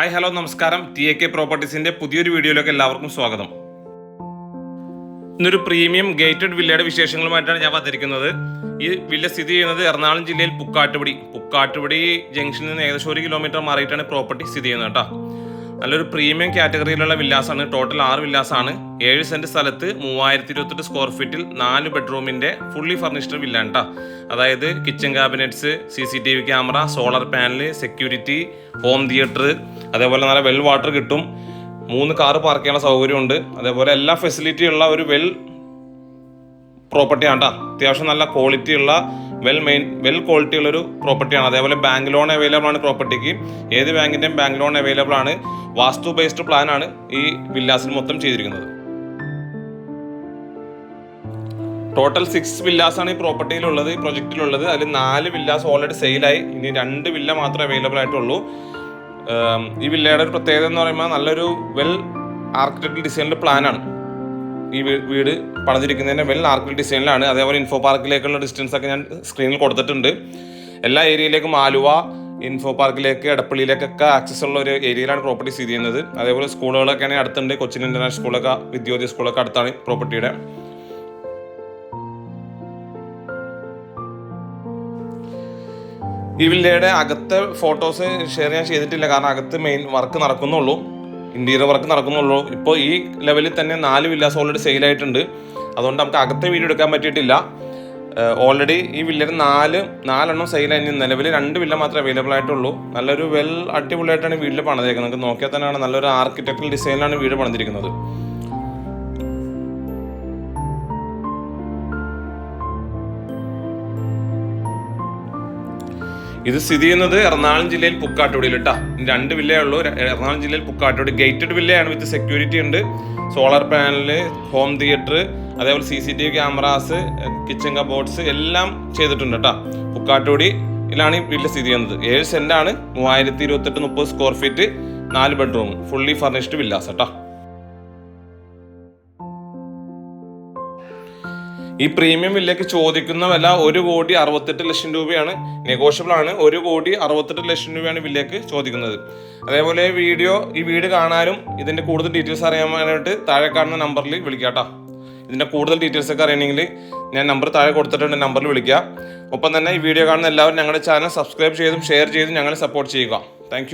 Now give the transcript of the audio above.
Hi hello നമസ്കാരം. TAK പ്രോപ്പർട്ടീസിന്റെ പുതിയൊരു വീഡിയോയിലേക്ക് എല്ലാവർക്കും സ്വാഗതം. ഇന്നൊരു പ്രീമിയം ഗേറ്റഡ് വില്ലയുടെ വിശേഷങ്ങളുമായിട്ടാണ് ഞാൻ വന്നിരിക്കുന്നത്. ഈ വില്ല സ്ഥിതി ചെയ്യുന്നത് എറണാകുളം ജില്ലയിൽ പുക്കാട്ടുപടി ജംഗ്ഷനിൽ നിന്ന് ഏകദേശം 1 കിലോമീറ്റർ മാറിയിട്ടാണ് പ്രോപ്പർട്ടി സ്ഥിതി ചെയ്യുന്നത് കേട്ടോ. നല്ലൊരു പ്രീമിയം കാറ്റഗറിയിലുള്ള വില്ലാസാണ്. ടോട്ടൽ 6 വില്ലാസാണ്. 7 സെന്റ് സ്ഥലത്ത് 3028 സ്ക്വയർ ഫീറ്റിൽ 4 ബെഡ്റൂമിന്റെ ഫുള്ളി ഫർണിഷ്ഡ് വില്ല കേട്ടോ. അതായത് kitchen cabinets, CCTV camera, solar panel, security, home theatre, അതേപോലെ നല്ല വെൽ വാട്ടർ കിട്ടും. 3 കാർ പാർക്ക് ചെയ്യാനുള്ള സൗകര്യമുണ്ട്. അതേപോലെ എല്ലാ ഫെസിലിറ്റി ഉള്ള ഒരു പ്രോപ്പർട്ടിയാണ് കേട്ടോ. അത്യാവശ്യം നല്ല ക്വാളിറ്റി ഉള്ള വെൽ ക്വാളിറ്റി ഉള്ളൊരു പ്രോപ്പർട്ടിയാണ്. അതേപോലെ ബാങ്ക് ലോൺ അവൈലബിൾ ആണ് പ്രോപ്പർട്ടിക്ക്. ഏത് ബാങ്കിൻ്റെയും ബാങ്ക് ലോൺ അവൈലബിൾ ആണ്. വാസ്തു ബേസ്ഡ് പ്ലാനാണ് ഈ വില്ലാസിൽ മൊത്തം ചെയ്തിരിക്കുന്നത്. ടോട്ടൽ 6 വില്ലാസാണ് ഈ പ്രോപ്പർട്ടിയിലുള്ളത്, ഈ പ്രൊജക്റ്റിലുള്ളത്. അതിൽ 4 വില്ലാസ് ഓൾറെഡി സെയിലായി. ഇനി 2 വില്ല മാത്രമേ അവൈലബിൾ ആയിട്ടുള്ളൂ. ഈ വില്ലയുടെ ഒരു പ്രത്യേകത എന്ന് പറയുമ്പോൾ നല്ലൊരു വെൽ ആർക്കിടെക്ട് ഡിസൈനിൻ്റെ പ്ലാനാണ്. ഈ വീട് പണിതിരിക്കുന്നതിൻ്റെ വെൽ ആർക്കിടെക്ട് ഡിസൈനിലാണ്. അതേപോലെ ഇൻഫോ പാർക്കിലേക്കുള്ള ഡിസ്റ്റൻസ് ഒക്കെ ഞാൻ സ്ക്രീനിൽ കൊടുത്തിട്ടുണ്ട്. എല്ലാ ഏരിയയിലേക്കും ആലുവ, ഇൻഫോ പാർക്കിലേക്ക്, എടപ്പള്ളിയിലേക്കൊക്കെ ആക്സസ് ഉള്ള ഒരു ഏരിയയിലാണ് പ്രോപ്പർട്ടി സ്ഥിതി ചെയ്യുന്നത്. അതേപോലെ സ്കൂളുകളൊക്കെ ആണെങ്കിൽ അടുത്തുണ്ട്. കൊച്ചിൻ ഇന്റർനാഷണൽ സ്കൂളൊക്കെ, വിദ്യോദയ സ്കൂളൊക്കെ അടുത്താണ് പ്രോപ്പർട്ടിയുടെ. ഈ വില്ലയുടെ അകത്തെ ഫോട്ടോസ് ഷെയർ ഞാൻ ചെയ്തിട്ടില്ല, കാരണം അകത്ത് മെയിൻ വർക്ക് നടക്കുന്നുള്ളൂ, ഇന്റീരിയർ വർക്ക് നടക്കുന്നുള്ളൂ. ഇപ്പോൾ ഈ ലെവലിൽ തന്നെ 4 വില്ലാസ് ഓൾറെഡി സെയിലായിട്ടുണ്ട്. അതുകൊണ്ട് നമുക്ക് അകത്തെ വീഡിയോ എടുക്കാൻ പറ്റിയിട്ടില്ല. ഓൾറെഡി ഈ വില്ലയുടെ 4 സെയിലായി. നിലവിൽ 2 വില്ല മാത്രമേ അവൈലബിൾ ആയിട്ടുള്ളൂ. നല്ലൊരു അടിപൊളിയായിട്ടാണ് വീട്ടിൽ പണിതേക്കുന്നത്. നമുക്ക് നോക്കിയാൽ തന്നെയാണ് നല്ലൊരു ആർക്കിടെക്ചറൽ ഡിസൈനിലാണ് വീട് പണിതിരിക്കുന്നത്. ഇത് സ്ഥിതി ചെയ്യുന്നത് എറണാകുളം ജില്ലയിൽ പുക്കാട്ടുപടിയിൽ കേട്ടോ. 2 വില്ലയേ ഉള്ളൂ. എറണാകുളം ജില്ലയിൽ പുക്കാട്ടുപടി. ഗേറ്റഡ് വില്ലയാണ്, വിത്ത് സെക്യൂരിറ്റി ഉണ്ട്, സോളർ പാനല്, ഹോം തിയേറ്റർ, അതേപോലെ CCTV ക്യാമറാസ്, കിച്ചൺ കബോർഡ്സ് എല്ലാം ചെയ്തിട്ടുണ്ട് കേട്ടോ. പുക്കാട്ടുപടിയിലാണ് ഈ വില്ല സ്ഥിതി ചെയ്യുന്നത്. 7 സെന്റാണ്, 3028 square feet, 4 bedroom, fully furnished villas കേട്ടോ. ഈ പ്രീമിയം വില്ലയ്ക്ക് ചോദിക്കുന്ന വില 1,68,00,000 രൂപയാണ്. നെഗോഷ്യബിൾ ആണ്. 1,68,00,000 രൂപയാണ് വില്ലയ്ക്ക് ചോദിക്കുന്നത്. അതേപോലെ ഈ വീട് കാണാനും ഇതിന്റെ കൂടുതൽ ഡീറ്റെയിൽസ് അറിയാനായിട്ട് താഴെ കാണുന്ന നമ്പറിൽ വിളിക്കാം കേട്ടോ. ഇതിന്റെ കൂടുതൽ ഡീറ്റെയിൽസ് ഒക്കെ അറിയണമെങ്കിൽ ഞാൻ നമ്പർ താഴെ കൊടുത്തിട്ടുണ്ട്, നമ്പറിൽ വിളിക്കുക. ഒപ്പം തന്നെ ഈ വീഡിയോ കാണുന്ന എല്ലാവരും ഞങ്ങളുടെ ചാനൽ സബ്സ്ക്രൈബ് ചെയ്തും ഷെയർ ചെയ്തും ഞങ്ങളെ സപ്പോർട്ട് ചെയ്യുക. താങ്ക്